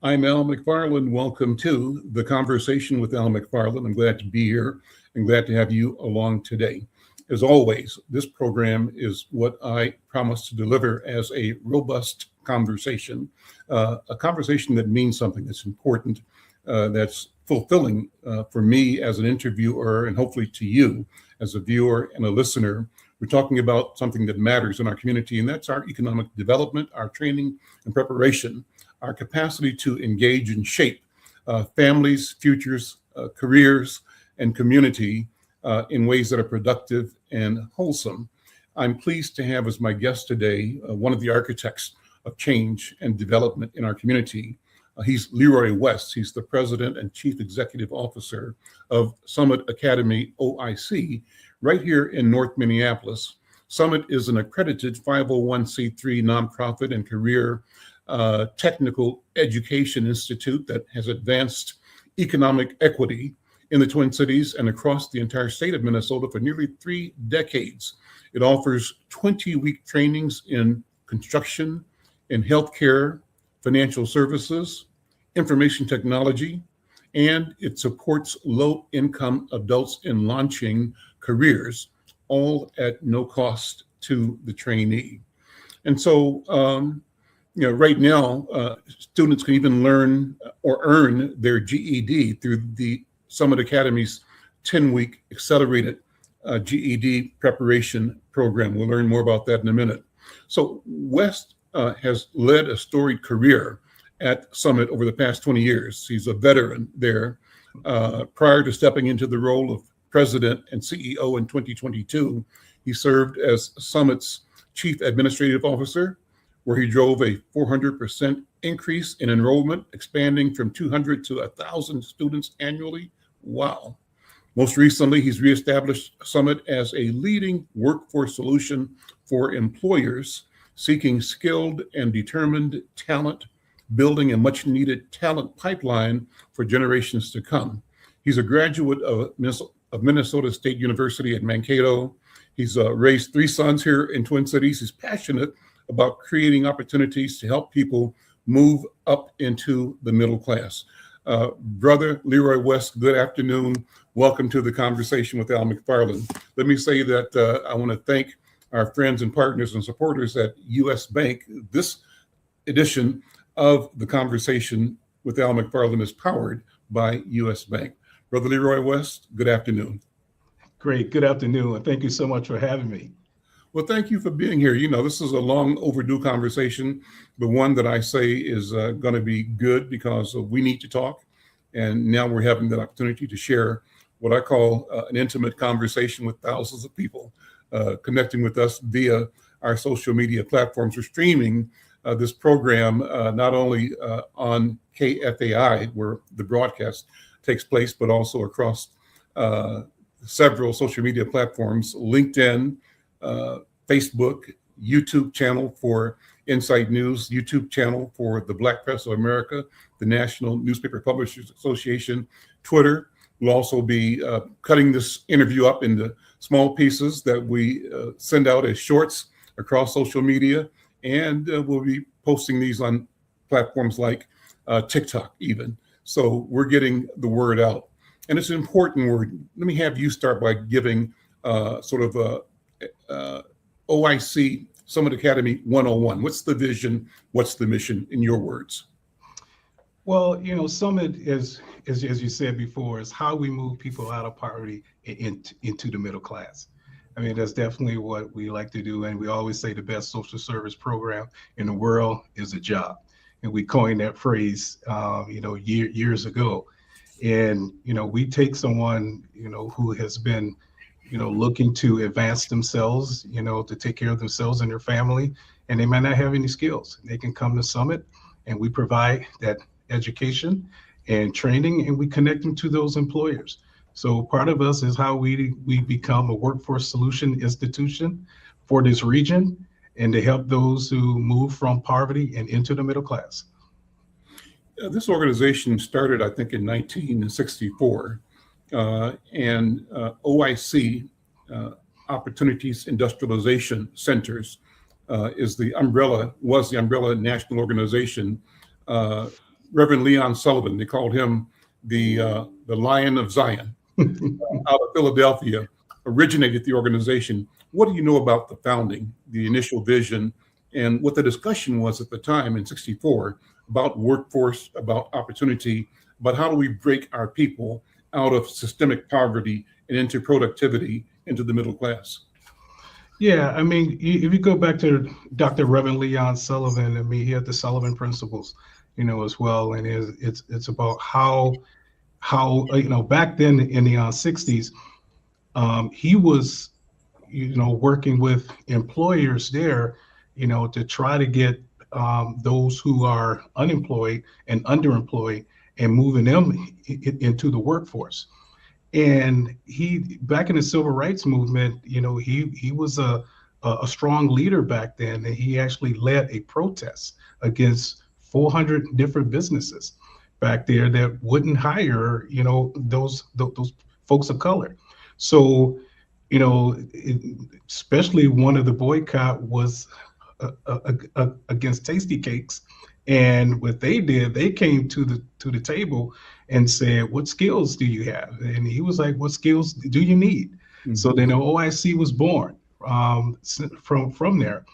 I'm Al McFarlane. Welcome to The Conversation with Al McFarlane. I'm glad to be here and glad to have you along today. As always, this program is what I promise to deliver as a robust conversation, a conversation that means something, that's important, that's fulfilling for me as an interviewer and hopefully to you as a viewer and a listener. We're talking about something that matters in our community, and that's our economic development, our training and preparation, our capacity to engage and shape families, futures, careers, and community in ways that are productive and wholesome. I'm pleased to have as my guest today one of the architects of change and development in our community. He's Leroy West. He's the president and chief executive officer of Summit Academy OIC right here in North Minneapolis. Summit is an accredited 501c3 nonprofit and career technical education institute that has advanced economic equity in the Twin Cities and across the entire state of Minnesota for nearly 3 decades. It offers 20-week trainings in construction, in healthcare, financial services, information technology, and it supports low-income adults in launching careers, all at no cost to the trainee. And so, right now, students can even learn or earn their GED through the Summit Academy's 10-week accelerated GED preparation program. We'll learn more about that in a minute. So West has led a storied career at Summit over the past 20 years. He's a veteran there. Prior to stepping into the role of president and CEO in 2022, he served as Summit's chief administrative officer, where he drove a 400% increase in enrollment, expanding from 200 to 1,000 students annually. Wow. Most recently, he's reestablished Summit as a leading workforce solution for employers seeking skilled and determined talent, building a much needed talent pipeline for generations to come. He's a graduate of Minnesota State University at Mankato. He's raised 3 sons here in Twin Cities. He's passionate about creating opportunities to help people move up into the middle class. Brother Leroy West, good afternoon. Welcome to The Conversation with Al McFarlane. Let me say that I want to thank our friends and partners and supporters at U.S. Bank. This edition of The Conversation with Al McFarlane is powered by U.S. Bank. Brother Leroy West, good afternoon. Great. Good afternoon. And thank you so much for having me. Well, thank you for being here. You know, this is a long overdue conversation, but one that I say is going to be good because we need to talk. And now we're having the opportunity to share what I call an intimate conversation with thousands of people connecting with us via our social media platforms. We're streaming this program not only on KFAI, where the broadcast takes place, but also across several social media platforms, LinkedIn, Facebook, YouTube channel for Insight News, YouTube channel for the Black Press of America, the National Newspaper Publishers Association, Twitter. We'll also be cutting this interview up into small pieces that we send out as shorts across social media, and we'll be posting these on platforms like TikTok even. So we're getting the word out. And it's an important word. Let me have you start by giving sort of a OIC Summit Academy 101. What's the vision? What's the mission in your words? Well, Summit is, as you said before, is how we move people out of poverty into the middle class. I mean, that's definitely what we like to do. And we always say the best social service program in the world is a job. And we coined that phrase, years ago. And, we take someone, who has been looking to advance themselves, to take care of themselves and their family, and they might not have any skills. They can come to Summit, and we provide that education and training, and we connect them to those employers. So part of us is how we become a workforce solution institution for this region, and to help those who move from poverty and into the middle class. This organization started, I think, in 1964. And OIC, Opportunities Industrialization Centers, was the umbrella national organization Reverend Leon Sullivan. They called him the Lion of Zion, out of Philadelphia, originated the organization. What do you know about the founding, the initial vision, and what the discussion was at the time in '64 about workforce, about opportunity, about how do we break our people out of systemic poverty and into productivity, into the middle class? Yeah, I mean, if you go back to Dr. Reverend Leon Sullivan, I mean, he had the Sullivan Principles, as well, and it's about how back then in the '60s, he was working with employers there, to try to get those who are unemployed and underemployed and moving them into the workforce. And he, back in the civil rights movement, he was a strong leader back then, and he actually led a protest against 400 different businesses back there that wouldn't hire those folks of color. So especially one of the boycott was against Tasty Cakes, and what they did, they came to the table and said, "What skills do you have?" And he was like, "What skills do you need?" Mm-hmm. So then the OIC was born from there,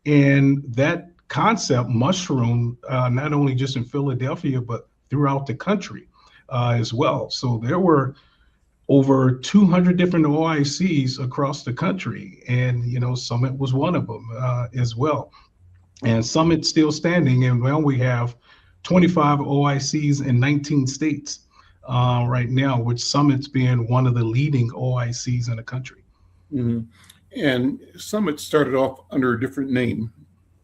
and that concept mushroomed not only just in Philadelphia but throughout the country as well. So there were over 200 different OICs across the country, and Summit was one of them as well. And Summit's still standing, and well, we have 25 OICs in 19 states right now, with Summit's being one of the leading OICs in the country. Mm-hmm. And Summit started off under a different name.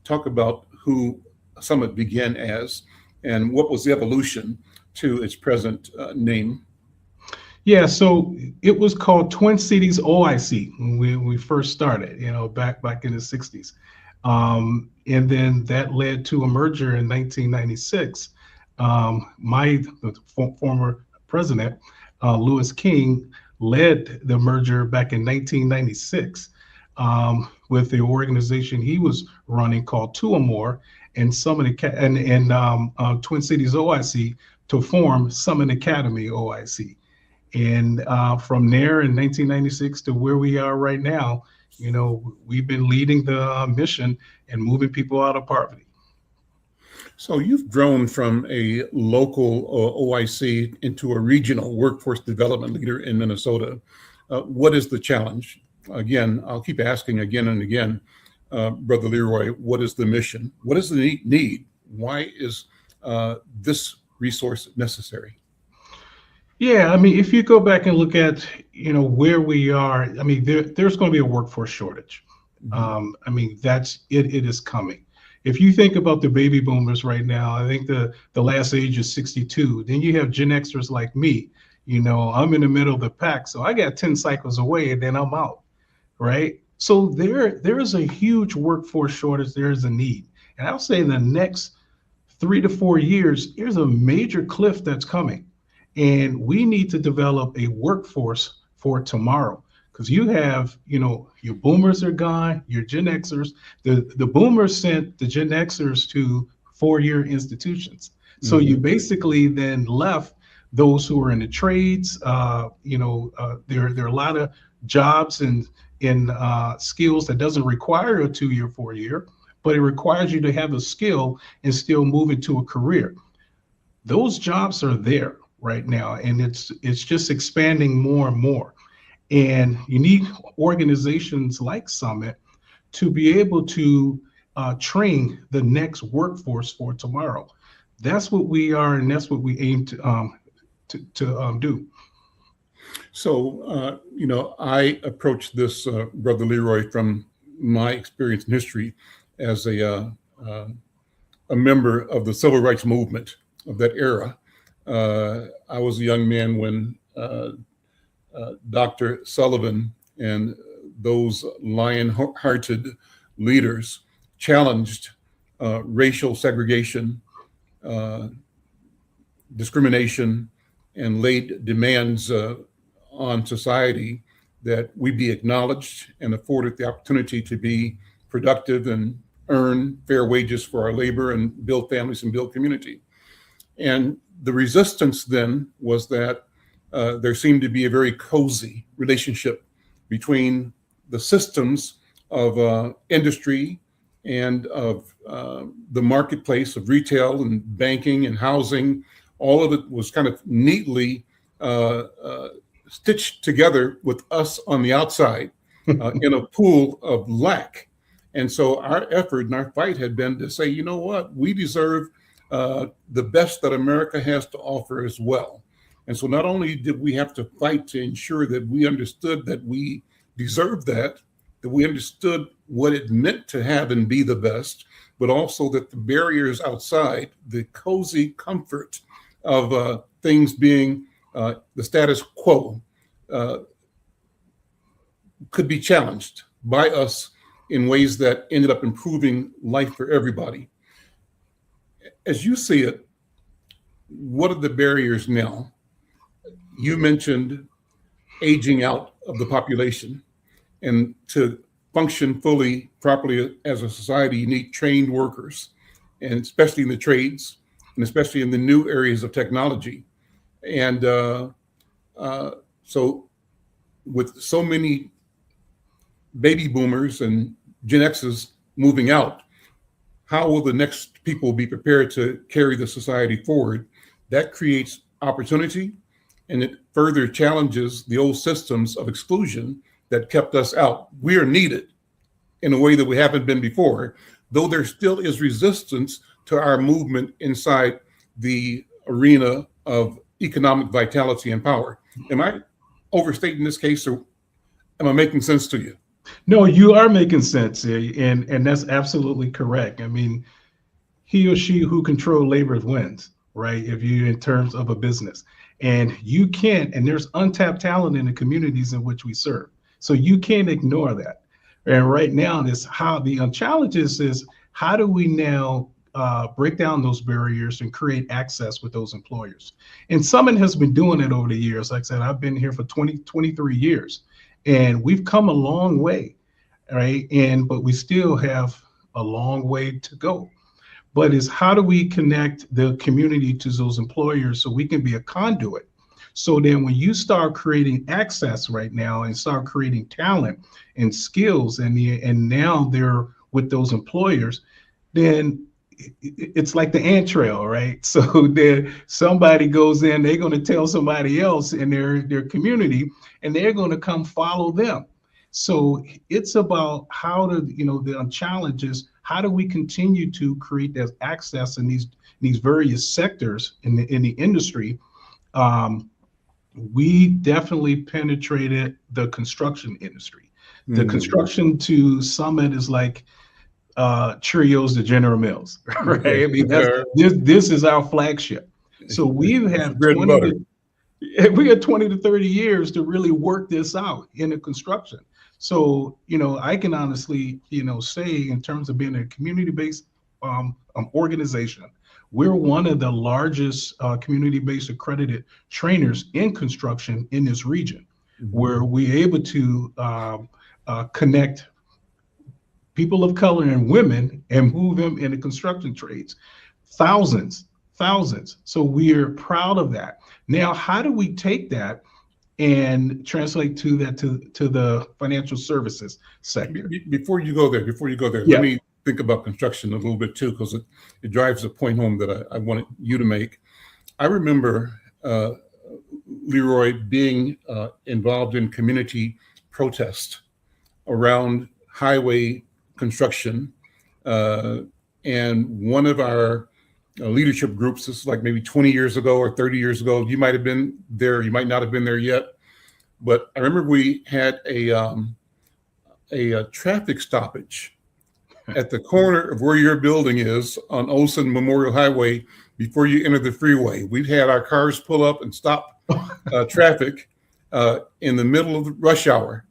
Talk about who Summit began as, and what was the evolution to its present name. Yeah, so it was called Twin Cities OIC when we first started, back in the '60s. And then that led to a merger in 1996. The former president, Louis King, led the merger back in 1996 with the organization he was running called Two or More, and Summit and Twin Cities OIC to form Summit Academy OIC. And from there in 1996 to where we are right now, we've been leading the mission and moving people out of poverty. So you've grown from a local OIC into a regional workforce development leader in Minnesota. What is the challenge? Again, I'll keep asking again and again, Brother Leroy, what is the mission? What is the need? Why is this resource necessary? Yeah, I mean, if you go back and look at, where we are, I mean, there's going to be a workforce shortage. Mm-hmm. I mean, it is coming. If you think about the baby boomers right now, I think the last age is 62. Then you have Gen Xers like me. I'm in the middle of the pack, so I got 10 cycles away and then I'm out, right? So there is a huge workforce shortage. There is a need. And I'll say in the next 3 to 4 years, there's a major cliff that's coming. And we need to develop a workforce for tomorrow, because you have, your boomers are gone, your Gen Xers. The boomers sent the Gen Xers to 4-year institutions. So mm-hmm. You basically then left those who are in the trades. There are a lot of jobs and in skills that doesn't require a 2-year, 4-year, but it requires you to have a skill and still move into a career. Those jobs are there right now, and it's just expanding more and more. And you need organizations like Summit to be able to train the next workforce for tomorrow. That's what we are, and that's what we aim to do. So, I approach this, Brother Leroy, from my experience in history as a member of the civil rights movement of that era. I was a young man when Dr. Sullivan and those lion-hearted leaders challenged racial segregation, discrimination, and laid demands on society that we be acknowledged and afforded the opportunity to be productive and earn fair wages for our labor and build families and build community. And the resistance then was that there seemed to be a very cozy relationship between the systems of industry and of the marketplace of retail and banking and housing. All of it was kind of neatly stitched together with us on the outside in a pool of lack. And so our effort and our fight had been to say, you know what, we deserve the best that America has to offer as well. And so not only did we have to fight to ensure that we understood that we deserved that we understood what it meant to have and be the best, but also that the barriers outside, the cozy comfort of things being the status quo could be challenged by us in ways that ended up improving life for everybody. As you see it, what are the barriers now? You mentioned aging out of the population, and to function fully, properly as a society, you need trained workers, and especially in the trades, and especially in the new areas of technology. And so with so many baby boomers and Gen X's moving out, how will the next people be prepared to carry the society forward? That creates opportunity, and it further challenges the old systems of exclusion that kept us out. We are needed in a way that we haven't been before, though there still is resistance to our movement inside the arena of economic vitality and power. Am I overstating this case, or am I making sense to you? No, you are making sense, and that's absolutely correct. I mean, he or she who control labor wins, right? If you in terms of a business, and you can't, and there's untapped talent in the communities in which we serve, so you can't ignore that. And right now, this how the challenges is how do we now break down those barriers and create access with those employers? And Summit has been doing it over the years. Like I said, I've been here for 23 years, and we've come a long way, right? But we still have a long way to go. But it's how do we connect the community to those employers so we can be a conduit? So then when you start creating access right now and start creating talent and skills, and now they're with those employers, then it's like the ant trail, right? So then somebody goes in, they're going to tell somebody else in their community, and they're going to come follow them. So it's about how to, the challenges, how do we continue to create that access in these various sectors in the industry? We definitely penetrated the construction industry. The construction to Summit is like Cheerios to General Mills, right? I mean, this is our flagship. So we have 20 to 30 years to really work this out in the construction. So, I can honestly, say in terms of being a community-based organization, we're one of the largest community-based accredited trainers in construction in this region, where we're able to connect people of color and women and move them into construction trades. Thousands. So we're proud of that. Now, how do we take that and translate to the financial services sector? Before you go there, Yeah. Let me think about construction a little bit too, because it drives a point home that I wanted you to make. I remember Leroy being involved in community protest around highway construction, and one of our leadership groups, this is like maybe 20 years ago or 30 years ago. You might have been there, you might not have been there yet, but I remember we had a traffic stoppage at the corner of where your building is on Olson Memorial Highway before you enter the freeway. We've had our cars pull up and stop traffic in the middle of the rush hour.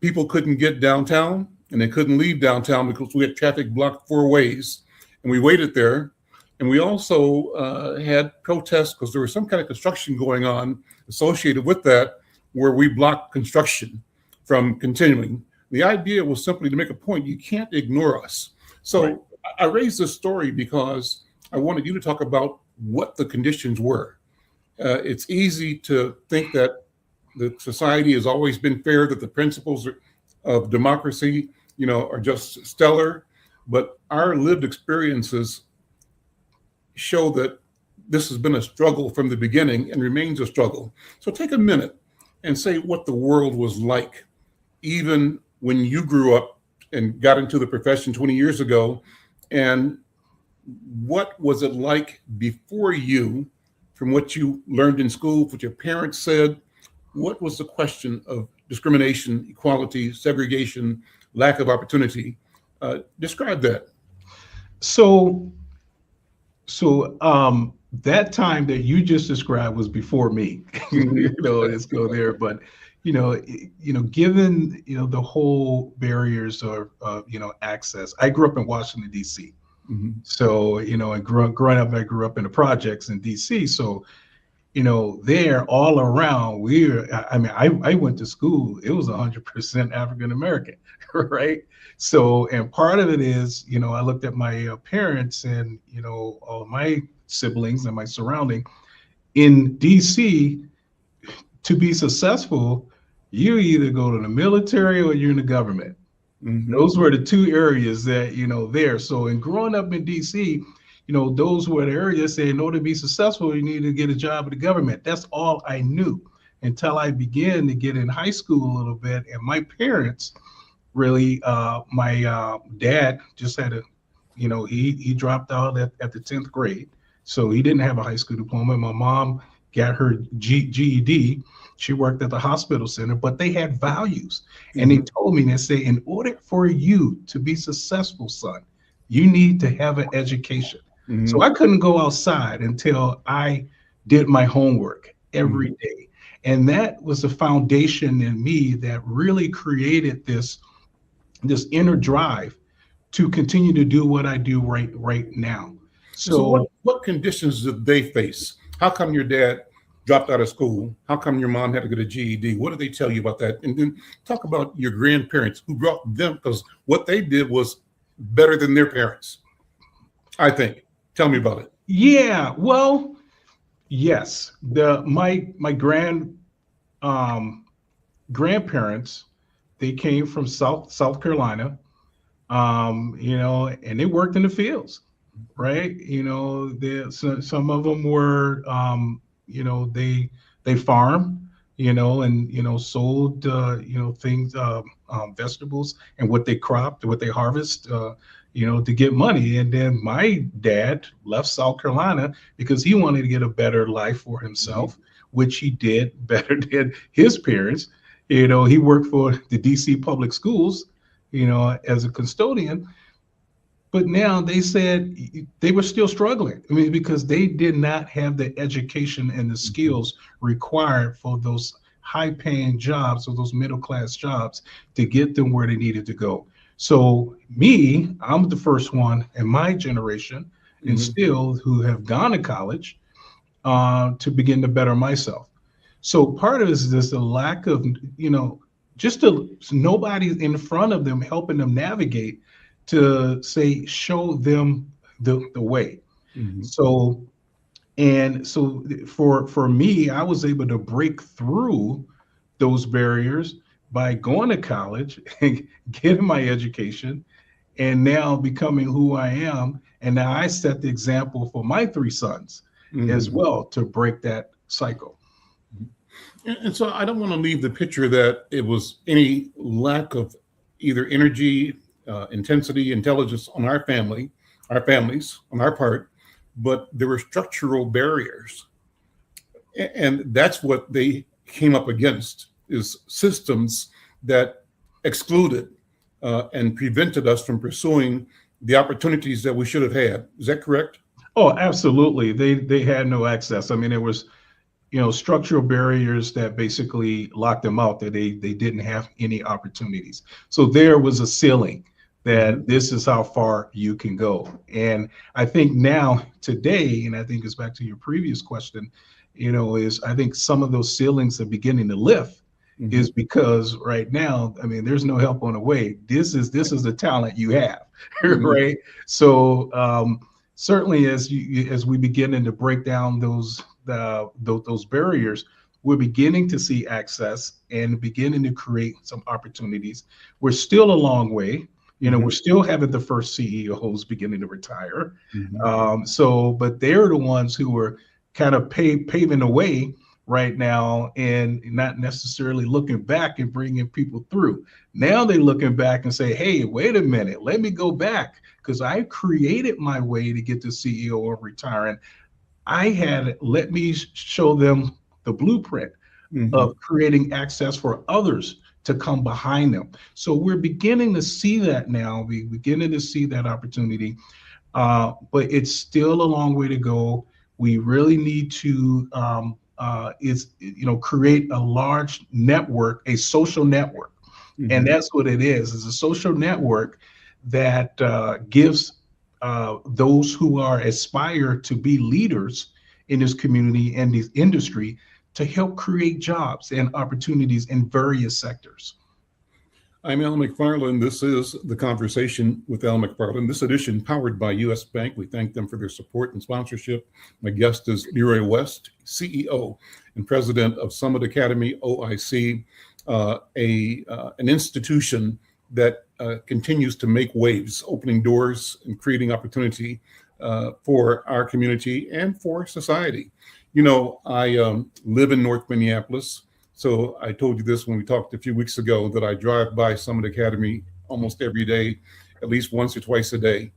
People couldn't get downtown, and they couldn't leave downtown because we had traffic blocked 4 ways, and we waited there. And we also had protests because there was some kind of construction going on associated with that, where we blocked construction from continuing. The idea was simply to make a point: you can't ignore us. So right. I raised this story because I wanted you to talk about what the conditions were. It's easy to think that the society has always been fair, that the principles of democracy, are just stellar, but our lived experiences show that this has been a struggle from the beginning and remains a struggle. So take a minute and say what the world was like, even when you grew up and got into the profession 20 years ago, and what was it like before you, from what you learned in school, what your parents said? What was the question of discrimination, equality, segregation, lack of opportunity? Describe that. So, that time that you just described was before me. Let's go there. But given the whole barriers of access. I grew up in Washington D.C. Mhm. So and growing up, I grew up in the projects in D.C. So there all around, I went to school. It was 100% African American, right? So, and part of it is, I looked at my parents and, all my siblings and my surrounding in DC. To be successful, you either go to the military or you're in the government. Mhm. Those were the two areas that, there. So, in growing up in DC, those were the areas saying, in order to be successful, you need to get a job with the government. That's all I knew until I began to get in high school a little bit. And my parents really, my dad just had he dropped out at the 10th grade. So he didn't have a high school diploma. My mom got her GED. She worked at the hospital center, but they had values. And they told me, they say, in order for you to be successful, son, you need to have an education. Mhm. So I couldn't go outside until I did my homework every day. And that was the foundation in me that really created this inner drive to continue to do what I do right now. So what conditions did they face? How come your dad dropped out of school? How come your mom had to get a GED? What did they tell you about that? And then talk about your grandparents who brought them, because what they did was better than their parents, I think. Tell me about it. Yeah, well, yes. My grandparents, they came from South Carolina, and they worked in the fields, right? Some of them were, they farm, and sold, things, vegetables and what they cropped, what they harvest, to get money. And then my dad left South Carolina because he wanted to get a better life for himself, which he did better than his parents. He worked for the DC public schools, as a custodian. But now they said they were still struggling. I mean, because they did not have the education and the skills required for those high-paying jobs or those middle-class jobs to get them where they needed to go. So me, I'm the first one in my generation, and still who have gone to college to begin to better myself. So part of it is this a lack of, nobody in front of them helping them navigate to say, show them the way. So, and so for me, I was able to break through those barriers by going to college and getting my education and now becoming who I am. And now I set the example for my three sons as well to break that cycle. And so I don't want to leave the picture that it was any lack of either energy, intensity, intelligence on our families, on our part, but there were structural barriers. And that's what they came up against, is systems that excluded and prevented us from pursuing the opportunities that we should have had. Is that correct? Oh, absolutely. They had no access. I mean, there was, structural barriers that basically locked them out, that they didn't have any opportunities. So there was a ceiling that this is how far you can go. And I think now today, and I think it's back to your previous question, is I think some of those ceilings are beginning to lift is because right now, I mean, there's no help on the way. This is the talent you have, right? So, certainly as we begin to break down those barriers, we're beginning to see access and beginning to create some opportunities. We're still a long way. We're Mhm. still having the first CEOs beginning to retire. Mhm. But they're the ones who are kind of paving the way right now and not necessarily looking back and bringing people through. Now they're looking back and say, hey, wait a minute, let me go back because I created my way to get to CEO or retiring. Let me show them the blueprint Mhm. of creating access for others to come behind them. So we're beginning to see that now. We're beginning to see that opportunity, but it's still a long way to go. We really need to create a large network, a social network, and Mhm. that's what it is. It's a social network that gives those who are aspire to be leaders in this community and this industry to help create jobs and opportunities in various sectors. I'm Al McFarlane. This is The Conversation with Al McFarlane. This edition powered by U.S. Bank. We thank them for their support and sponsorship. My guest is Leroy West, CEO and president of Summit Academy OIC, an institution that continues to make waves, opening doors and creating opportunity for our community and for society. I live in North Minneapolis. So I told you this when we talked a few weeks ago that I drive by Summit Academy almost every day, at least once or twice a day.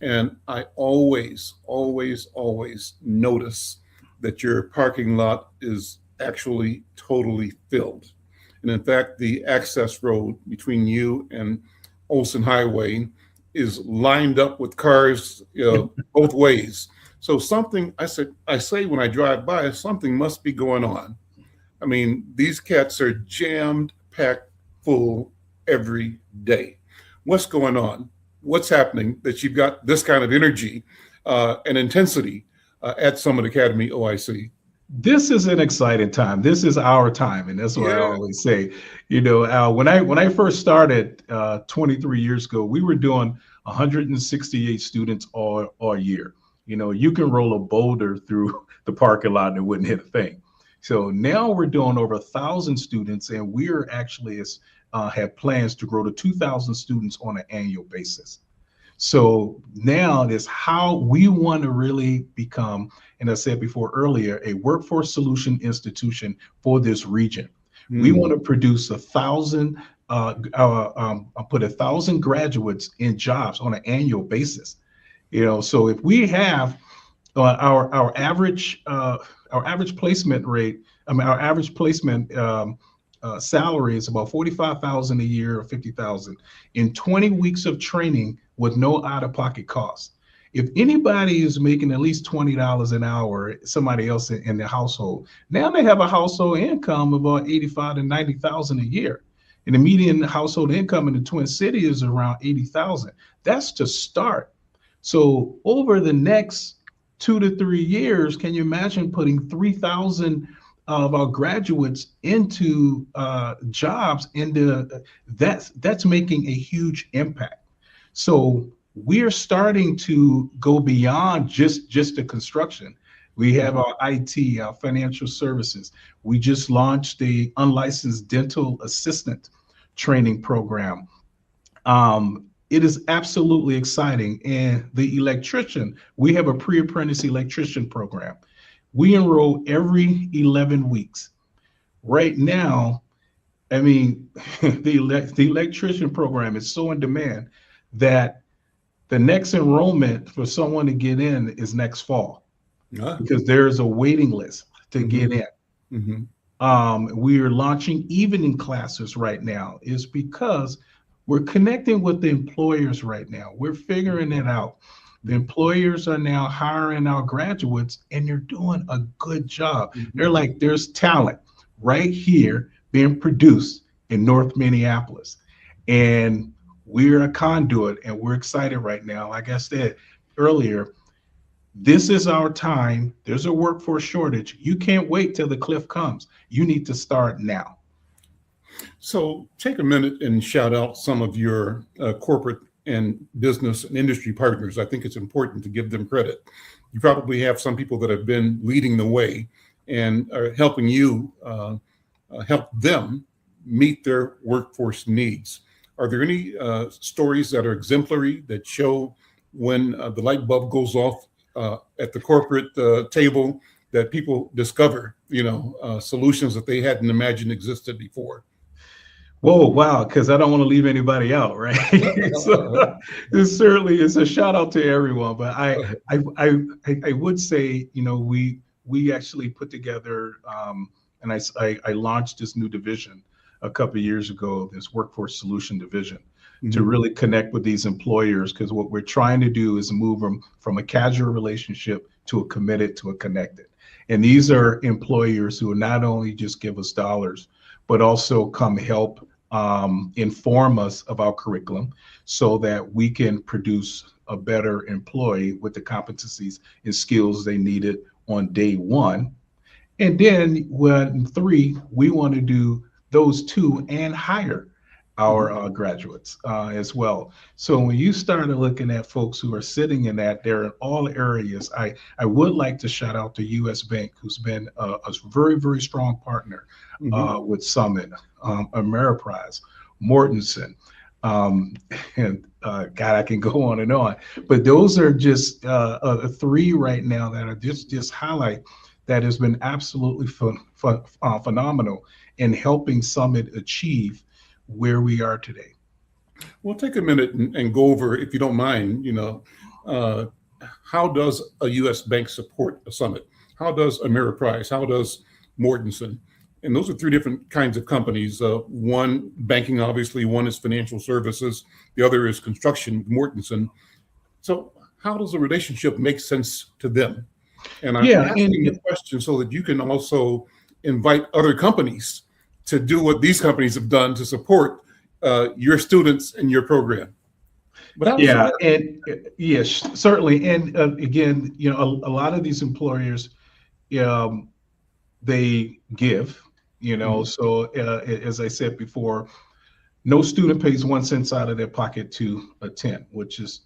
And I always notice that your parking lot is actually totally filled. And in fact, the access road between you and Olson Highway is lined up with cars, both ways. So I say when I drive by, something must be going on. I mean, these cats are jammed, packed full every day. What's going on? What's happening that you've got this kind of energy and intensity at Summit Academy OIC? This is an exciting time. This is our time, and that's what I Yeah. always say. When I first started 23 years ago, we were doing 168 students all year. You can roll a boulder through the parking lot and it wouldn't hit a thing. So now we're doing over 1,000 students, and we're actually have plans to grow to 2,000 students on an annual basis. So now it is how we want to really become, and I said before earlier, a workforce solution institution for this region. We Hmm. want to produce 1,000, put 1,000 graduates in jobs on an annual basis. So if we have our average placement rate, our average placement salary is about 45,000 a year or 50,000 in 20 weeks of training with no out-of-pocket costs. If anybody is making at least $20 an hour, somebody else in the household, now they have a household income of about 85 to 90,000 a year. And the median household income in the Twin Cities is around 80,000. That's to start. So over the next 2 to 3 years, can you imagine putting 3,000 of our graduates into jobs? That's making a huge impact. So we're starting to go beyond just the construction. We have our IT, our financial services. We just launched the unlicensed dental assistant training program. It is absolutely exciting. And the electrician, we have a pre-apprentice electrician program. We enroll every 11 weeks. Right now, I mean, the electrician program is so in demand that the next enrollment for someone to get in is next fall Ah. because there's a waiting list to Hmm. get in. Hmm. We are launching evening classes right now is because we're connecting with the employers right now. We're figuring it out. The employers are now hiring our graduates and they're doing a good job. They're Hmm. like, there's talent right here being produced in North Minneapolis. And we're a conduit and we're excited right now. Like I said earlier, this is our time. There's a workforce shortage. You can't wait till the cliff comes. You need to start now. So take a minute and shout out some of your corporate and business and industry partners. I think it's important to give them credit. You probably have some people that have been leading the way and are helping you help them meet their workforce needs. Are there any stories that are exemplary that show when the light bulb goes off at the corporate table that people discover, solutions that they hadn't imagined existed before? Whoa, wow, because I don't want to leave anybody out, right? So this certainly is a shout out to everyone. But I would say, we actually put together and I launched this new division a couple of years ago, this workforce solution division, to really connect with these employers, because what we're trying to do is move them from a casual relationship to a committed to a connected. And these are employers who not only just give us dollars, but also come help inform us of our curriculum so that we can produce a better employee with the competencies and skills they needed on day one. And then when three, we want to do those two and hire our graduates as well. So when you start looking at folks who are sitting in that, they're in all areas. I would like to shout out to US Bank, who's been a very, very strong partner with Summit, Ameriprise, Mortensen, and God, I can go on and on. But those are just three right now that are just highlight that has been absolutely phenomenal in helping Summit achieve where we are today. We'll take a minute and go over, if you don't mind, how does a U.S. bank support a Summit? How does Ameriprise? How does Mortensen? And those are three different kinds of companies. One, banking, obviously. One is financial services. The other is construction, Mortensen. So how does the relationship make sense to them? And I'm asking the question so that you can also invite other companies to do what these companies have done to support your students and your program. But yes, certainly. And again, a lot of these employers, they give, so as I said before, no student pays 1 cent out of their pocket to attend, which is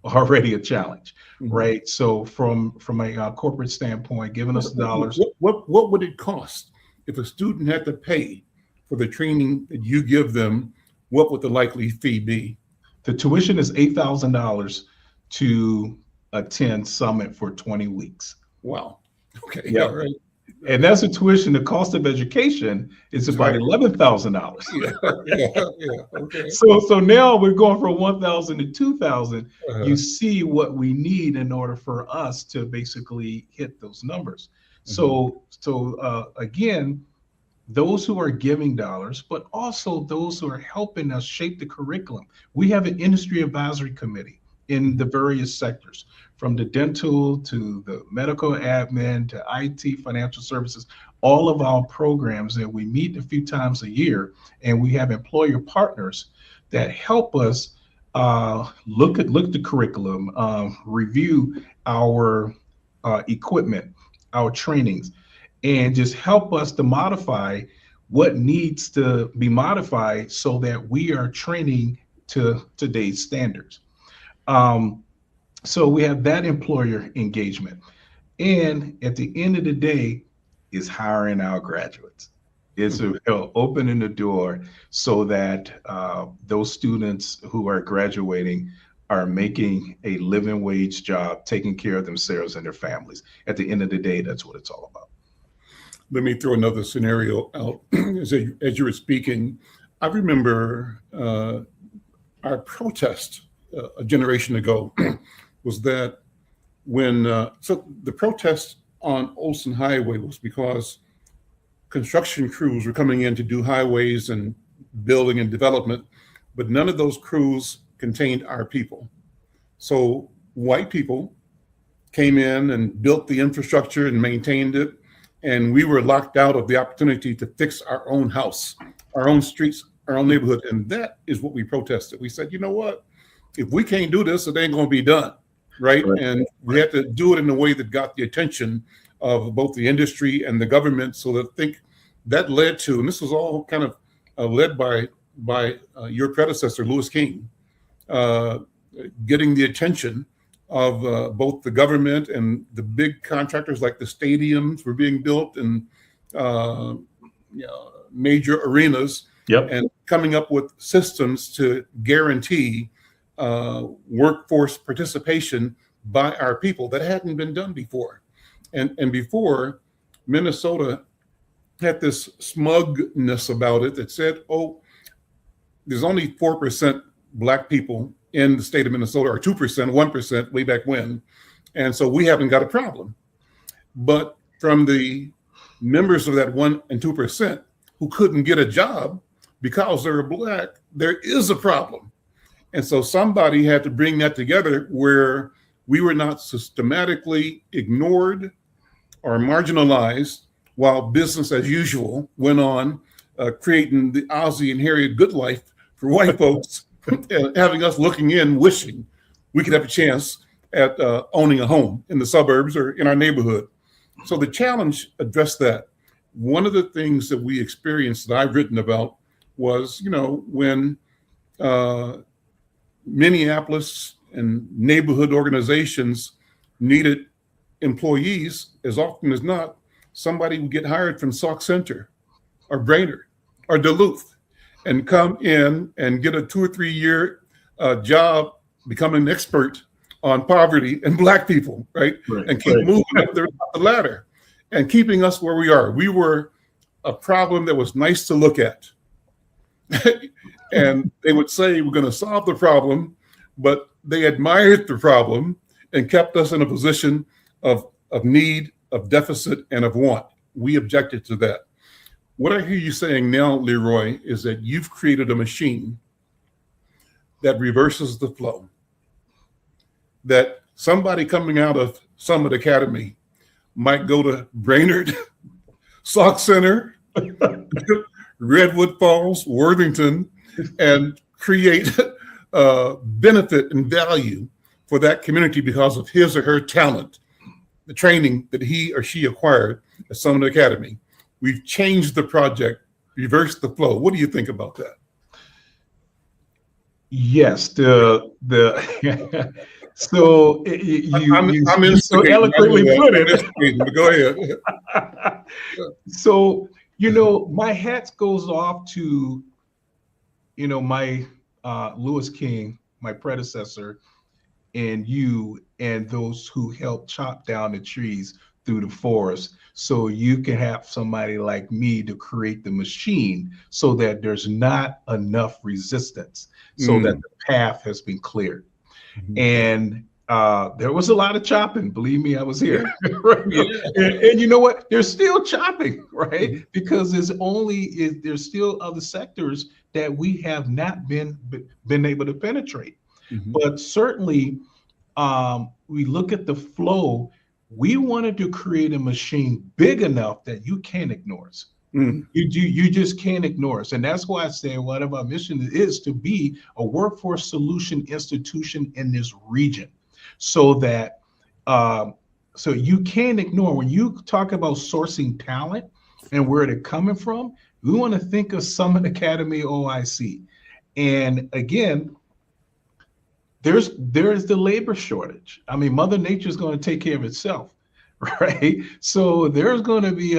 already a challenge, right? So from a corporate standpoint, giving us dollars. What would it cost if a student had to pay for the training that you give them? What would the likely fee be? The tuition is $8,000 to attend Summit for 20 weeks. Wow. Okay. Yeah. All right. And that's a tuition. The cost of education is about $11,000. Yeah. Okay. So now we're going from 1,000 to 2,000. You see what we need in order for us to basically hit those numbers. So again, those who are giving dollars, but also those who are helping us shape the curriculum. We have an industry advisory committee in the various sectors, from the dental to the medical admin to IT, financial services, all of our programs that we meet a few times a year. And we have employer partners that help us look at the curriculum, review our equipment, our trainings, and just help us to modify what needs to be modified so that we are training to today's standards. So we have that employer engagement. And at the end of the day, is hiring our graduates. It's opening the door so that those students who are graduating are making a living wage job, taking care of themselves and their families. At the end of the day, that's what it's all about. Let me throw another scenario out. As you were speaking, I remember our protest a generation ago was that when, so the protest on Olson Highway was because construction crews were coming in to do highways and building and development, but none of those crews contained our people. So white people came in and built the infrastructure and maintained it. And we were locked out of the opportunity to fix our own house, our own streets, our own neighborhood. And that is what we protested. We said, you know what? If we can't do this, it ain't going to be done. Right. And we had to do it in a way that got the attention of both the industry and the government. So that I think that led to, and this was all kind of led by your predecessor, Louis King, uh, getting the attention of both the government and the big contractors, like the stadiums were being built and uh, major arenas, Yep. and coming up with systems to guarantee workforce participation by our people that hadn't been done before. And before, Minnesota had this smugness about it that said, oh, there's only 4% Black people in the state of Minnesota, or 2%, 1% way back when. And so we haven't got a problem. But from the members of that 1% and 2% who couldn't get a job because they were Black, there is a problem. And so somebody had to bring that together where we were not systematically ignored or marginalized while business as usual went on, creating the Ozzie and Harriet good life for white folks, and having us looking in, wishing we could have a chance at owning a home in the suburbs or in our neighborhood. So the challenge addressed that. One of the things that we experienced that I've written about was, when Minneapolis and neighborhood organizations needed employees, as often as not, somebody would get hired from Sauk Center or Brainerd or Duluth and come in and get a 2 or 3 year job, becoming an expert on poverty and Black people, right? And keep moving up the ladder and keeping us where we are. We were a problem that was nice to look at. And they would say, we're going to solve the problem, but they admired the problem and kept us in a position of need, of deficit, and of want. We objected to that. What I hear you saying now, Leroy, is that you've created a machine that reverses the flow. That somebody coming out of Summit Academy might go to Brainerd, Sauk Center, Redwood Falls, Worthington, and create benefit and value for that community because of his or her talent, the training that he or she acquired at Summit Academy. We've changed the project, reversed the flow. What do you think about that? Yes, so you so eloquently put it. Go ahead. So, my hat goes off to, my Lewis King, my predecessor, and you and those who helped chop down the trees through the forest, so you can have somebody like me to create the machine so that there's not enough resistance, so that the path has been cleared. And there was a lot of chopping. Believe me, I was here. Right? And you know what? There's still chopping, right? Because there's still other sectors that we have not been able to penetrate. But certainly, we look at the flow. We wanted to create a machine big enough that you can't ignore us. You just can't ignore us. And that's why I say one of our missions is to be a workforce solution institution in this region, so that so you can't ignore. When you talk about sourcing talent and where they're coming from, we want to think of Summit Academy OIC. And again, there's the labor shortage. I mean, Mother Nature is going to take care of itself, right? So there's going to be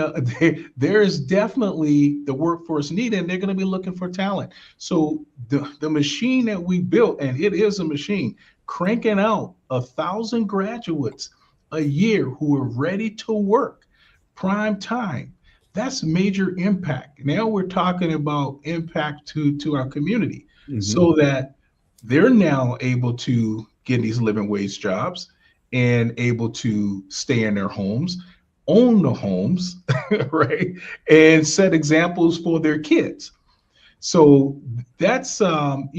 there is definitely the workforce need, and they're going to be looking for talent. So the machine that we built, and it is a machine, cranking out 1,000 graduates a year who are ready to work, prime time. That's major impact. Now we're talking about impact to our community, so that they're now able to get these living wage jobs and able to stay in their homes, own the homes, right? And set examples for their kids. So that's, and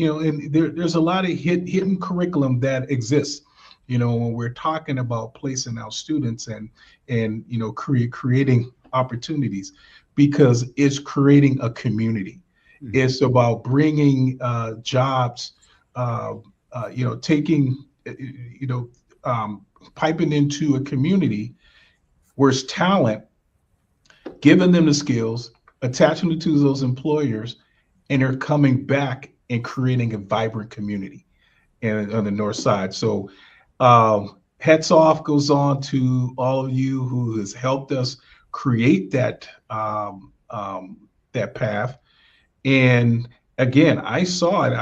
there's a lot of hidden curriculum that exists, when we're talking about placing our students and creating opportunities, because it's creating a community. It's about bringing jobs, piping into a community where's talent, giving them the skills, attaching them to those employers, and they're coming back and creating a vibrant community. and on the north side. So hats off goes on to all of you who has helped us create that path. And again, I saw it.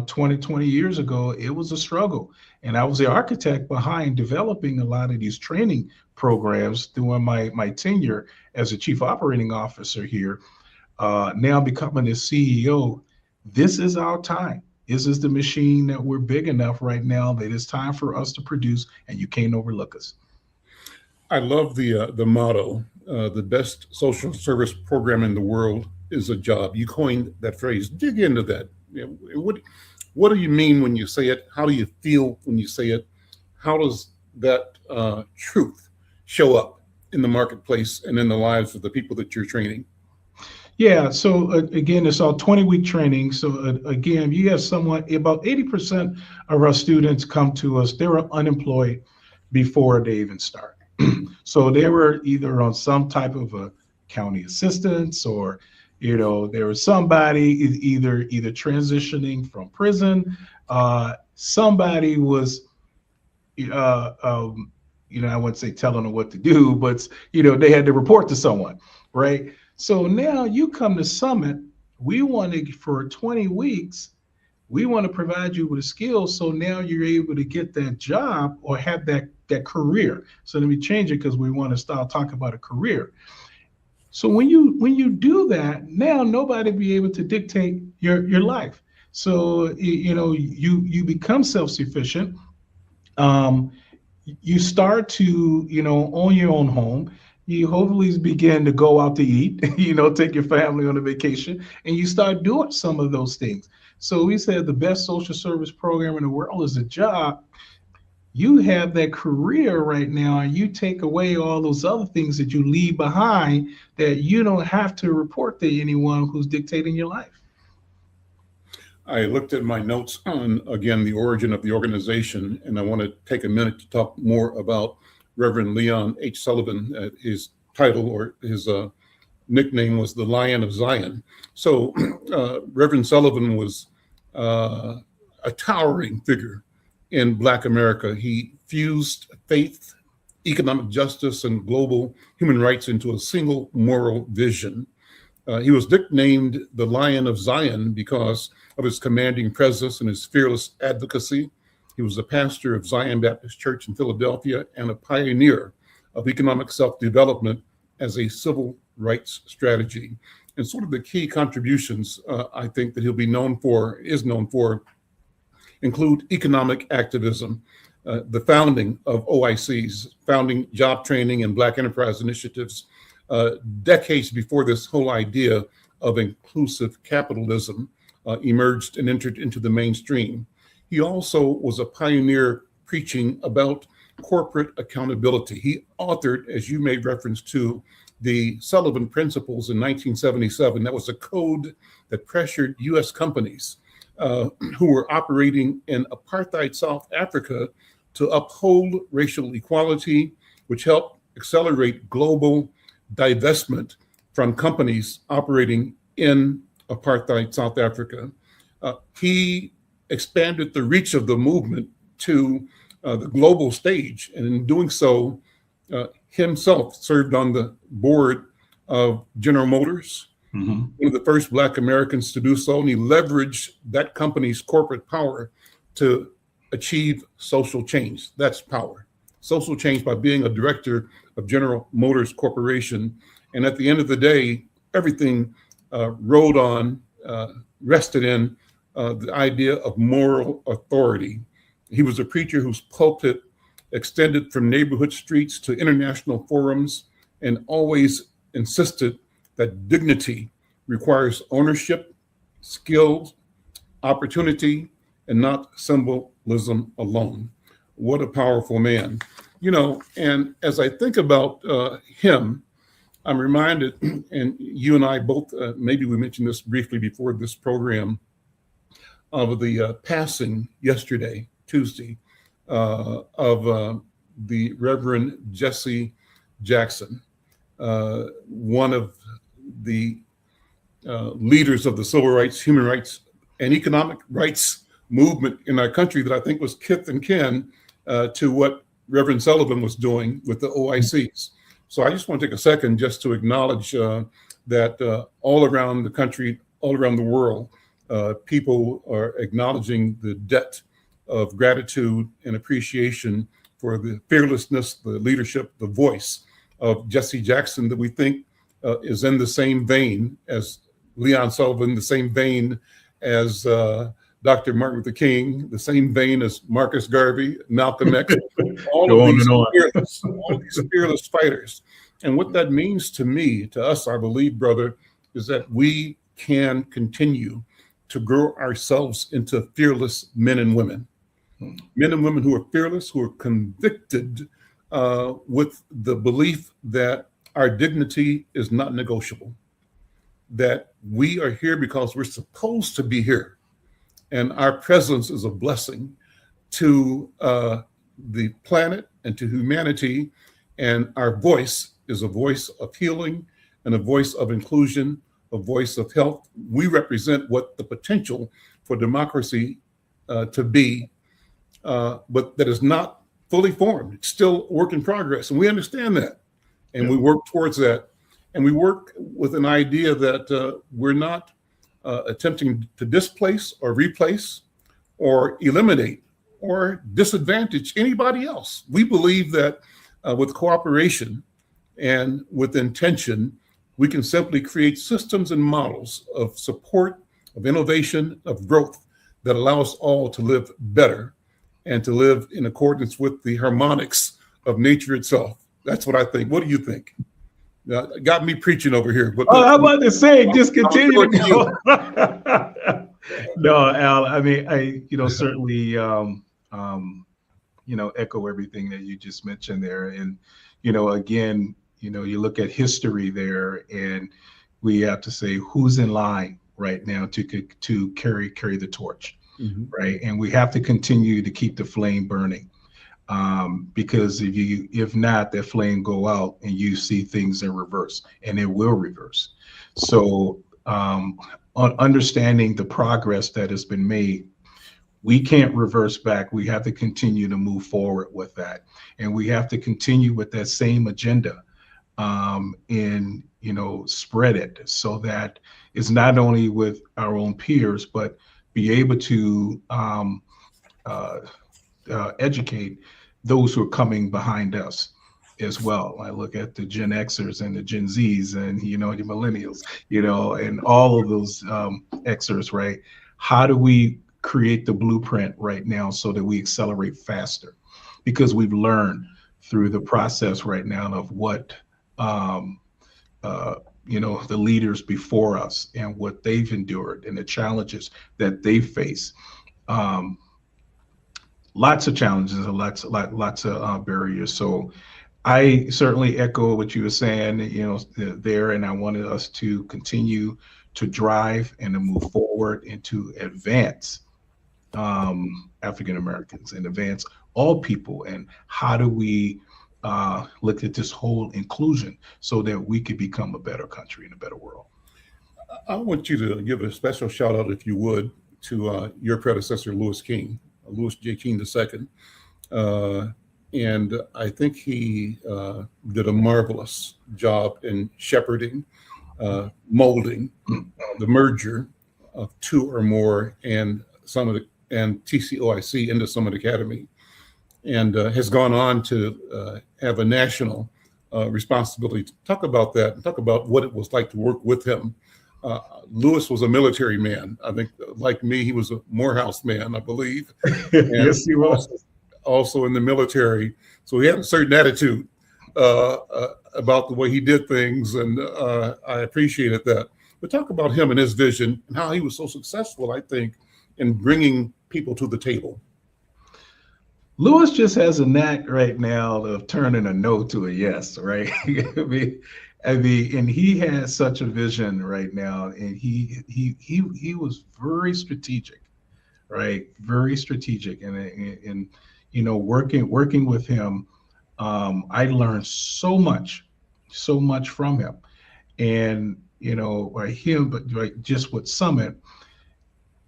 20 years ago, it was a struggle. And I was the architect behind developing a lot of these training programs during my tenure as a chief operating officer here. Now becoming the CEO, this is our time. This is the machine that we're big enough right now that it's time for us to produce, and you can't overlook us. I love the motto. The best social service program in the world is a job. You coined that phrase. Dig into that. What do you mean when you say it? How do you feel when you say it? How does that truth show up in the marketplace and in the lives of the people that you're training? Yeah, so again, it's all 20-week training. So again, you have someone, about 80% of our students come to us, they were unemployed before they even start. So they were either on some type of a county assistance, or there was somebody either transitioning from prison. Somebody was I wouldn't say telling them what to do, but they had to report to someone, right? So now you come to Summit, we want to, for 20 weeks, we want to provide you with a skill. So now you're able to get that job or have that career. So let me change it, because we want to start talking about a career. So when you do that, now nobody be able to dictate your life. So you become self-sufficient. You start to own your own home. You hopefully begin to go out to eat, take your family on a vacation, and you start doing some of those things. So we said the best social service program in the world is a job. You have that career right now, and you take away all those other things that you leave behind, that you don't have to report to anyone who's dictating your life. I looked at my notes on, again, the origin of the organization, and I want to take a minute to talk more about Reverend Leon H. Sullivan. His title, or his nickname, was the Lion of Zion. So Reverend Sullivan was a towering figure in Black America. He fused faith, economic justice, and global human rights into a single moral vision. He was nicknamed the Lion of Zion because of his commanding presence and his fearless advocacy. He was a pastor of Zion Baptist Church in Philadelphia and a pioneer of economic self-development as a civil rights strategy. And sort of the key contributions I think that he'll be known for, include economic activism, the founding of OICs, founding job training and Black enterprise initiatives, decades before this whole idea of inclusive capitalism emerged and entered into the mainstream. He also was a pioneer preaching about corporate accountability. He authored, as you made reference to, the Sullivan Principles in 1977. That was a code that pressured U.S. companies who were operating in apartheid South Africa to uphold racial equality, which helped accelerate global divestment from companies operating in apartheid South Africa. He expanded the reach of the movement to the global stage, and in doing so, himself served on the board of General Motors, one of the first Black Americans to do so, and he leveraged that company's corporate power to achieve social change. That's power. Social change by being a director of General Motors Corporation. And at the end of the day, everything rested in the idea of moral authority. He was a preacher whose pulpit extended from neighborhood streets to international forums, and always insisted that dignity requires ownership, skill, opportunity, and not symbolism alone. What a powerful man. And as I think about him, I'm reminded, and you and I both, maybe we mentioned this briefly before this program, of the passing yesterday, Tuesday, of the Reverend Jesse Jackson, one of the leaders of the civil rights, human rights, and economic rights movement in our country that I think was kith and kin to what Reverend Sullivan was doing with the OICs. So I just want to take a second just to acknowledge that all around the country, all around the world, people are acknowledging the debt of gratitude and appreciation for the fearlessness, the leadership, the voice of Jesse Jackson that we think is in the same vein as Leon Sullivan, the same vein as Dr. Martin Luther King, the same vein as Marcus Garvey, Malcolm X, all of these fearless fighters. And what that means to me, to us, I believe, brother, is that we can continue to grow ourselves into fearless men and women. Men and women who are fearless, who are convicted with the belief that our dignity is not negotiable, that we are here because we're supposed to be here. And our presence is a blessing to the planet and to humanity. And our voice is a voice of healing and a voice of inclusion, a voice of health. We represent what the potential for democracy to be, but that is not fully formed. It's still a work in progress. And we understand that. And we work towards that. And we work with an idea that we're not attempting to displace or replace or eliminate or disadvantage anybody else. We believe that with cooperation and with intention, we can simply create systems and models of support, of innovation, of growth that allow us all to live better and to live in accordance with the harmonics of nature itself. That's what I think. What do you think? Got me preaching over here. But I'm about to say, just continue to go. No, Al, I mean, I certainly, echo everything that you just mentioned there. And, again, you look at history there, and we have to say who's in line right now to carry the torch, right? And we have to continue to keep the flame burning. Because if not, that flame go out and you see things in reverse, and it will reverse. So understanding the progress that has been made, we can't reverse back. We have to continue to move forward with that. And we have to continue with that same agenda and, spread it so that it's not only with our own peers, but be able to educate those who are coming behind us as well. I look at the Gen Xers and the Gen Zs and, the millennials, and all of those Xers, right? How do we create the blueprint right now so that we accelerate faster? Because we've learned through the process right now of what, the leaders before us and what they've endured and the challenges that they face. Lots of challenges and lots of barriers. So I certainly echo what you were saying, there, and I wanted us to continue to drive and to move forward and to advance African Americans and advance all people. And how do we look at this whole inclusion so that we could become a better country and a better world? I want you to give a special shout out, if you would, to your predecessor, Louis J. King II. And I think he did a marvelous job in shepherding, molding the merger of two or more and TCOIC into Summit Academy, and has gone on to have a national responsibility. Talk about that and talk about what it was like to work with him. Louis was a military man. I think, like me, he was a Morehouse man, I believe. Yes, he was. Also in the military. So he had a certain attitude about the way he did things, and I appreciated that. But talk about him and his vision and how he was so successful, I think, in bringing people to the table. Louis just has a knack right now of turning a no to a yes, right? I mean, and he has such a vision right now, and he was very strategic, right? Very strategic, and working with him, I learned so much from him, and him, but just with Summit,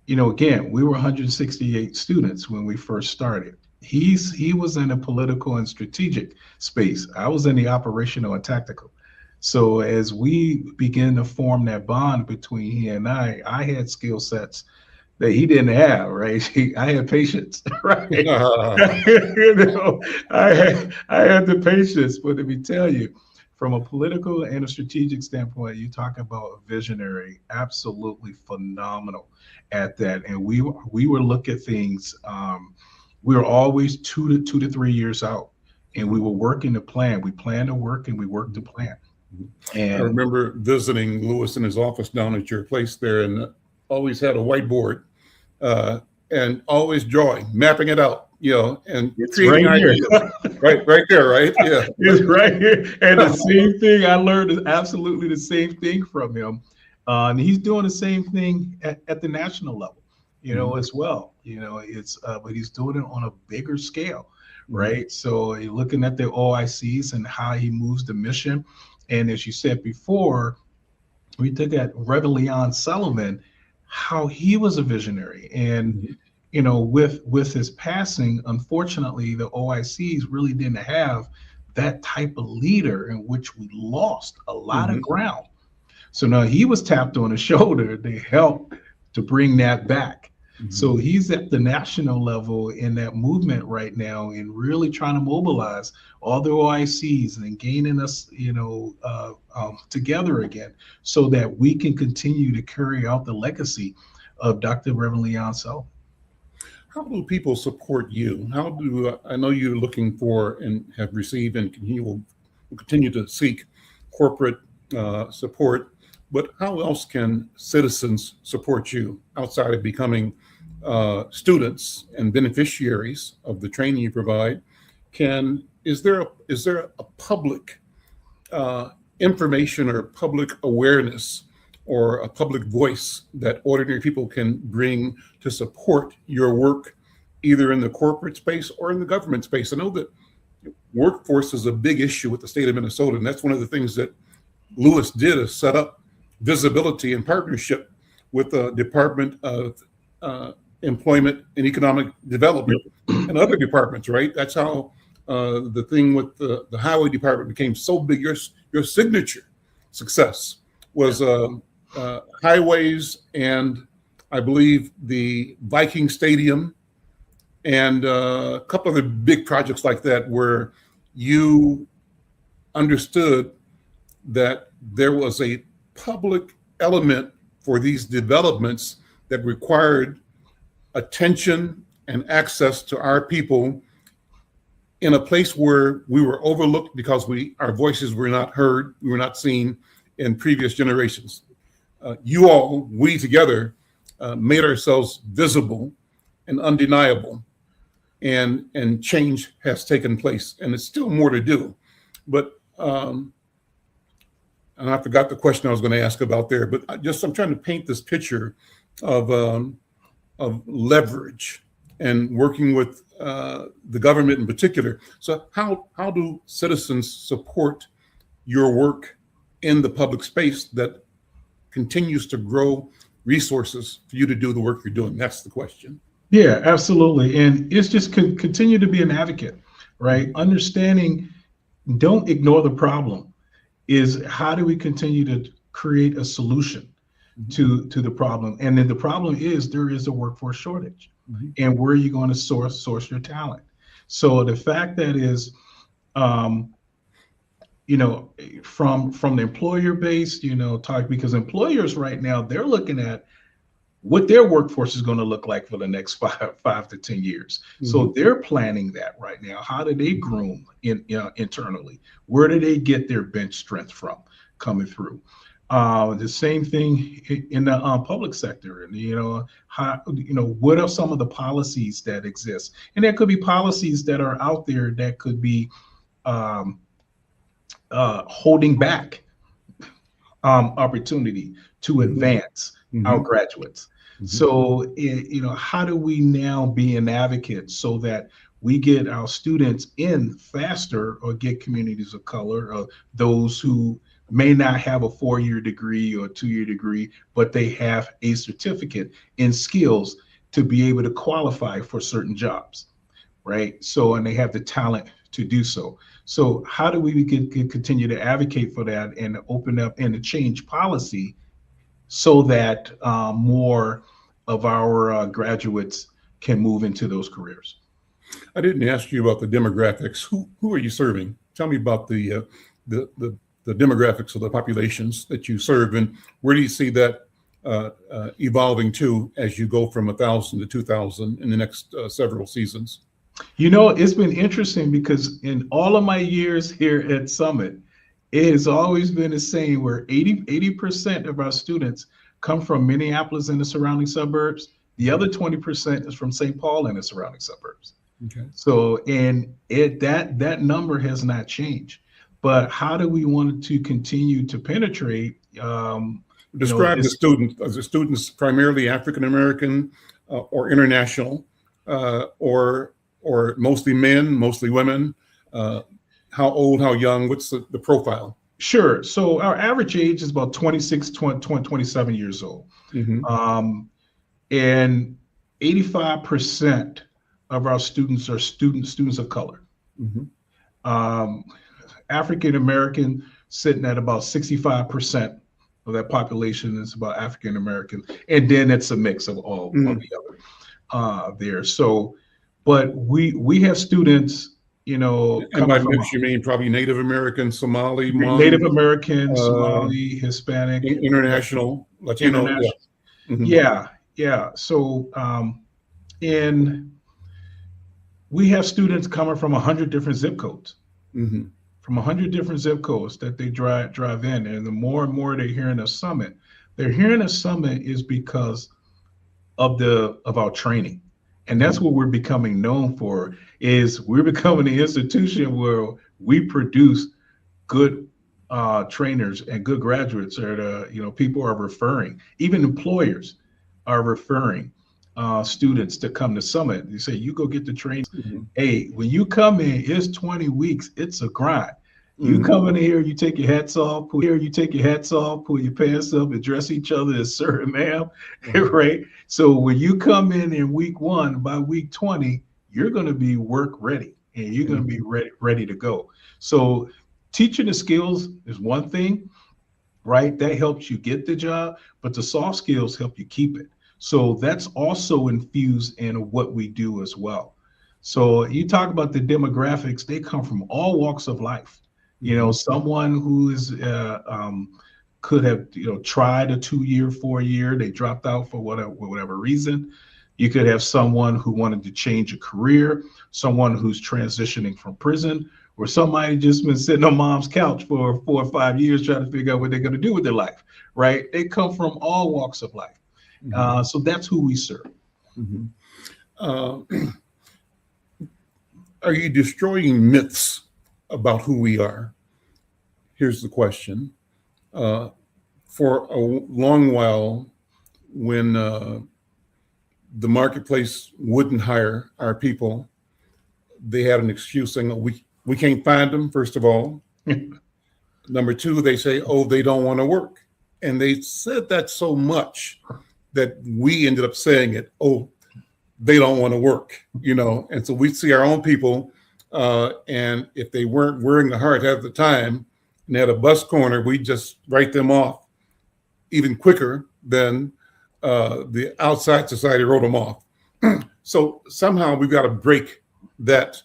again, we were 168 students when we first started. He was in the political and strategic space. I was in the operational and tactical. So as we began to form that bond between he and I had skill sets that he didn't have, right? I had patience, right? I had the patience, but let me tell you, from a political and a strategic standpoint, you talk about a visionary, absolutely phenomenal at that. And we were look at things. We were always 2 to 3 years out, and we were working the plan. We planned to work, and we worked the plan. I And remember visiting Lewis in his office down at your place there, and always had a whiteboard, and always drawing, mapping it out, and it's creating right here. ideas. right there, right? Yeah. It's right here. And the same thing I learned is absolutely the same thing from him. And he's doing the same thing at the national level, as well. It's but he's doing it on a bigger scale, right? So you're looking at the OICs and how he moves the mission. And as you said before, we took at Reverend Leon Sullivan, how he was a visionary. And with his passing, unfortunately, the OICs really didn't have that type of leader, in which we lost a lot of ground. So now he was tapped on the shoulder to help to bring that back. So he's at the national level in that movement right now, and really trying to mobilize all the OICs and gaining us, together again, so that we can continue to carry out the legacy of Dr. Reverend Leon Sullivan. How do people support you? How do I know you're looking for and have received and will continue to seek corporate support, but how else can citizens support you outside of becoming students and beneficiaries of the training you provide? Is there a public information or public awareness or a public voice that ordinary people can bring to support your work, either in the corporate space or in the government space? I know that workforce is a big issue with the state of Minnesota, and that's one of the things that Lewis did, is set up visibility and partnership with the Department of Employment and Economic Development and other departments, right? That's how the thing with the highway department became so big. Your signature success was highways, and I believe the Viking Stadium, and a couple other big projects like that, where you understood that there was a public element for these developments that required attention and access to our people in a place where we were overlooked because our voices were not heard, we were not seen in previous generations. We together made ourselves visible and undeniable, and change has taken place, and it's still more to do. But and I forgot the question I was going to ask about there, but I'm trying to paint this picture of leverage and working with the government in particular. So how do citizens support your work in the public space that continues to grow resources for you to do the work you're doing? That's the question. Yeah, absolutely. And it's just continue to be an advocate, right? Understanding, don't ignore the problem. Is how do we continue to create a solution to the problem? And then the problem is there is a workforce shortage. And where are you going to source your talent? So the fact that is, from the employer base, because employers right now, they're looking at what their workforce is going to look like for the next 5 to 10 years. So they're planning that right now. How do they groom internally? Where do they get their bench strength from coming through? The same thing in the public sector, and what are some of the policies that exist? And there could be policies that are out there that could be holding back opportunity to advance our graduates. So, how do we now be an advocate so that we get our students in faster, or get communities of color, or those who may not have a 4-year degree or a 2-year degree, but they have a certificate in skills to be able to qualify for certain jobs, right? So, and they have the talent to do so. So how do we can continue to advocate for that and open up and to change policy so that more of our graduates can move into those careers? I didn't ask you about the demographics. Who are you serving? Tell me about the demographics of the populations that you serve, and where do you see that evolving to as you go from 1,000 to 2,000 in the next several seasons? You know, it's been interesting because in all of my years here at Summit, it has always been the same where 80% of our students come from Minneapolis and the surrounding suburbs. The other 20% is from St. Paul and the surrounding suburbs. Okay. So, and that number has not changed. But how do we want to continue to penetrate? Describe the students. Are the students primarily African American or international, or mostly men, mostly women? How old, how young? What's the profile? Sure. So our average age is about 26, 27 years old. Mm-hmm. And 85% of our students are students of color. Mm-hmm. African American sitting at about 65% of that population is about African American, and then it's a mix of all of the other there. So, but we have students, you know, and by mix you mean probably Native American, Somali, Hmong, Native American, Somali, Hispanic, international, Latino. International. Yeah. Mm-hmm. Yeah. So, and we have students coming from 100 different zip codes. Mm-hmm. From 100 different zip codes that they drive in. And the more and more they're hearing a summit, they're hearing a summit is because of our training. And that's what we're becoming known for, is we're becoming an institution where we produce good trainers and good graduates that, people are referring, even employers are referring students to come to Summit. You say, you go get the training. Mm-hmm. Hey, when you come in, it's 20 weeks. It's a grind. You mm-hmm. come in here, you take your hats off, pull your pants up, address each other as sir and ma'am, mm-hmm. right? So when you come in week 1, by week 20, you're going to be work ready and you're going to be ready to go. So teaching the skills is one thing, right? That helps you get the job, but the soft skills help you keep it. So that's also infused in what we do as well. So you talk about the demographics, they come from all walks of life. You know, someone who is could have tried a 2-year, 4-year, they dropped out for whatever reason. You could have someone who wanted to change a career, someone who's transitioning from prison, or somebody just been sitting on mom's couch for 4 or 5 years trying to figure out what they're going to do with their life, right? They come from all walks of life. Mm-hmm. So that's who we serve. Mm-hmm. Are you destroying myths about who we are? Here's the question. For a long while, when the marketplace wouldn't hire our people, they had an excuse saying, we can't find them, first of all. Number 2, they say, they don't want to work. And they said that so much that we ended up saying it, they don't want to work, and so we see our own people, and if they weren't wearing the hard hat at the time and had a bus corner, we just write them off even quicker than the outside society wrote them off. So somehow we've got to break that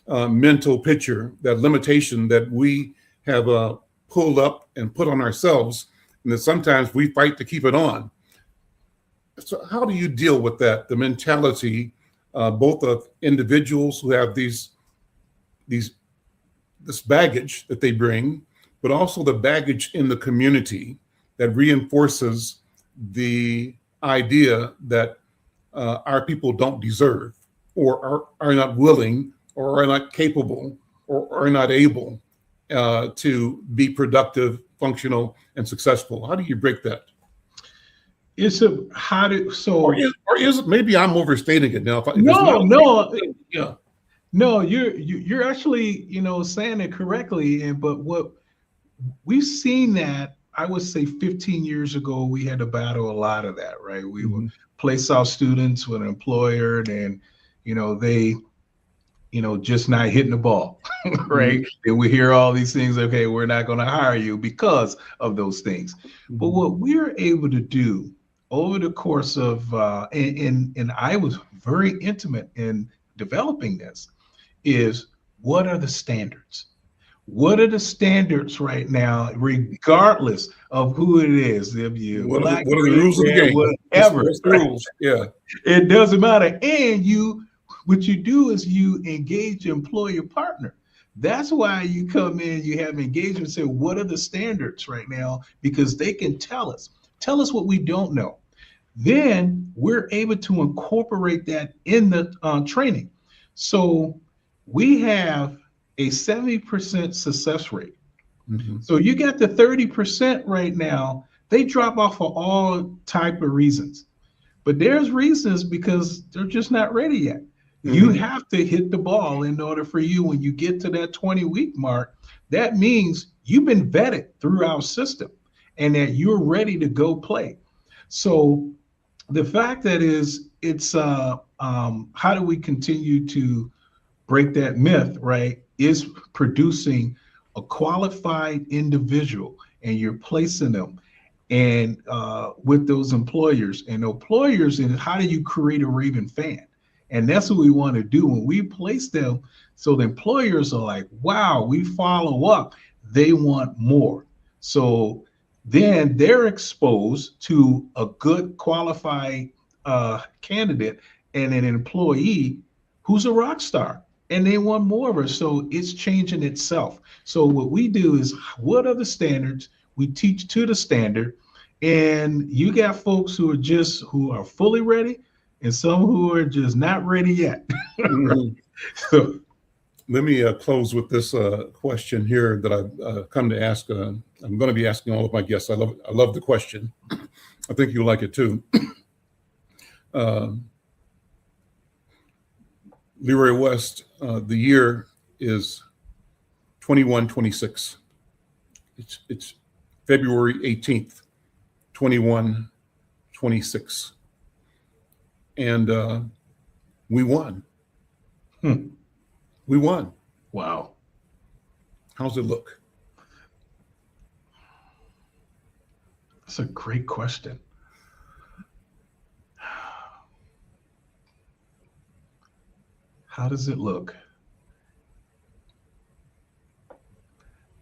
mental picture, that limitation that we have pulled up and put on ourselves, and that sometimes we fight to keep it on. So how do you deal with that? The mentality, both of individuals who have this baggage that they bring, but also the baggage in the community that reinforces the idea that our people don't deserve, or are not willing, or are not capable, or are not able to be productive, functional, and successful. How do you break that? Or is it, maybe I'm overstating it now? No, you're actually saying it correctly. But what we've seen that. I would say 15 years ago, we had to battle a lot of that, right? We would place our students with an employer, and they just not hitting the ball, right? And we hear all these things, okay, we're not going to hire you because of those things. But what we're able to do over the course of, and I was very intimate in developing this, is what are the standards? What are the standards right now, regardless of who it is? If you What black, are the rules of the game? whatever, What's the rules? Yeah. It doesn't matter. And what you do is you engage your employer partner. That's why you come in, you have engagement, and say, what are the standards right now? Because they can tell us what we don't know. Then we're able to incorporate that in the training. So we have a 70% success rate. So you got the 30% right now. They drop off for all type of reasons. But there's reasons because they're just not ready yet. You have to hit the ball in order for you, when you get to that 20-week mark, that means you've been vetted through our system and that you're ready to go play. So the fact that it's how do we continue to break that myth, right? Is producing a qualified individual, and you're placing them and with those employers, and how do you create a raving fan? And that's what we want to do when we place them. So the employers are like, wow, we follow up. They want more. So then they're exposed to a good qualified candidate and an employee who's a rock star, and they want more of her. So it's changing itself. So what we do is, what are the standards? We teach to the standard, and you got folks who are fully ready, and some who are just not ready yet. So let me close with this question here that I've come to ask. I'm going to be asking all of my guests. I love the question. I think you'll like it too. Leroy West, the year is 2126. It's February 18th, 2126. And we won. We won. Wow. How's it look? That's a great question. How does it look?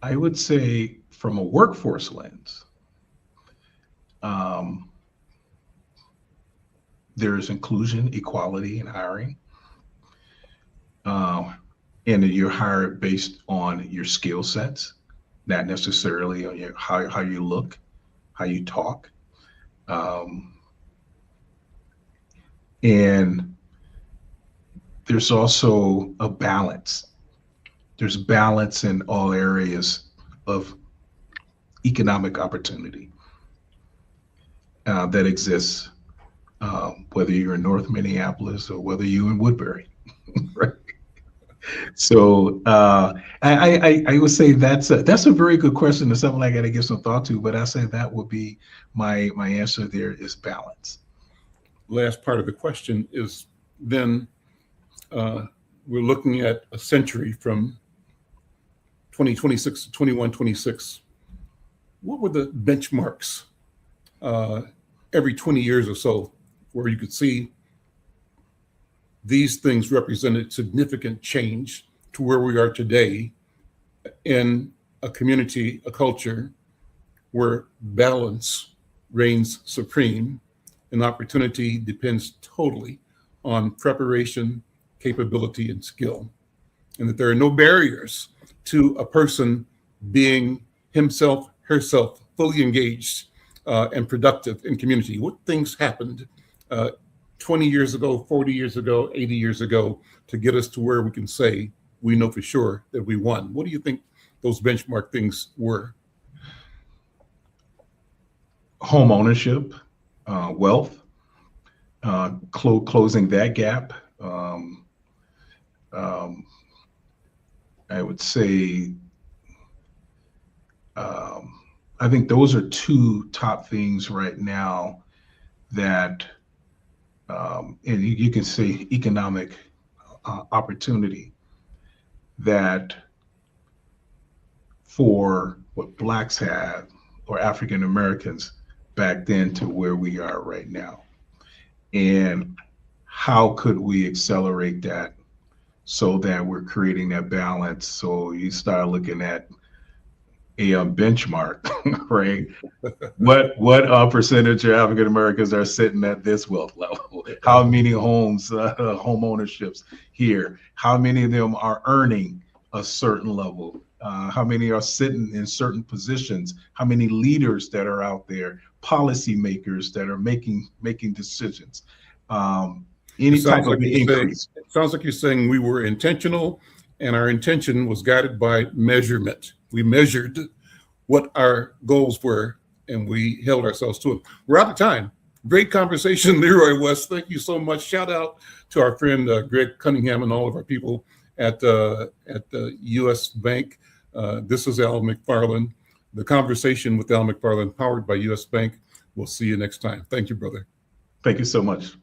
I would say from a workforce lens, there's inclusion, equality in hiring. And you're hired based on your skill sets, not necessarily on how you look, how you talk. And there's also a balance. There's balance in all areas of economic opportunity that exists, whether you're in North Minneapolis or whether you're in Woodbury, right? So I would say that's a very good question. It's something I got to give some thought to, but I say that would be my answer. There is balance. Last part of the question is then we're looking at a century from 2026 to 2126. What were the benchmarks every 20 years or so where you could see these things represented significant change to where we are today in a community, a culture where balance reigns supreme and opportunity depends totally on preparation, capability, and skill, and that there are no barriers to a person being himself, herself, fully engaged and productive in community. What things happened 20 years ago, 40 years ago, 80 years ago to get us to where we can say we know for sure that we won? What do you think those benchmark things were? Home ownership, wealth, closing that gap. I would say I think those are two top things right now that, and you can say economic opportunity, that for what Blacks had or African Americans back then to where we are right now. And how could we accelerate that so that we're creating that balance? So you start looking at a benchmark, right? What percentage of African Americans are sitting at this wealth level? How many homes, home ownerships here? How many of them are earning a certain level? How many are sitting in certain positions? How many leaders that are out there? Policymakers that are making decisions? Any type of increase. It sounds like you're saying we were intentional, and our intention was guided by measurement. We measured what our goals were, and we held ourselves to them. We're out of time. Great conversation, Leroy West. Thank you so much. Shout out to our friend Greg Cunningham and all of our people at the U.S. Bank. This is Al McFarlane. The conversation with Al McFarlane, powered by U.S. Bank. We'll see you next time. Thank you, brother. Thank you so much.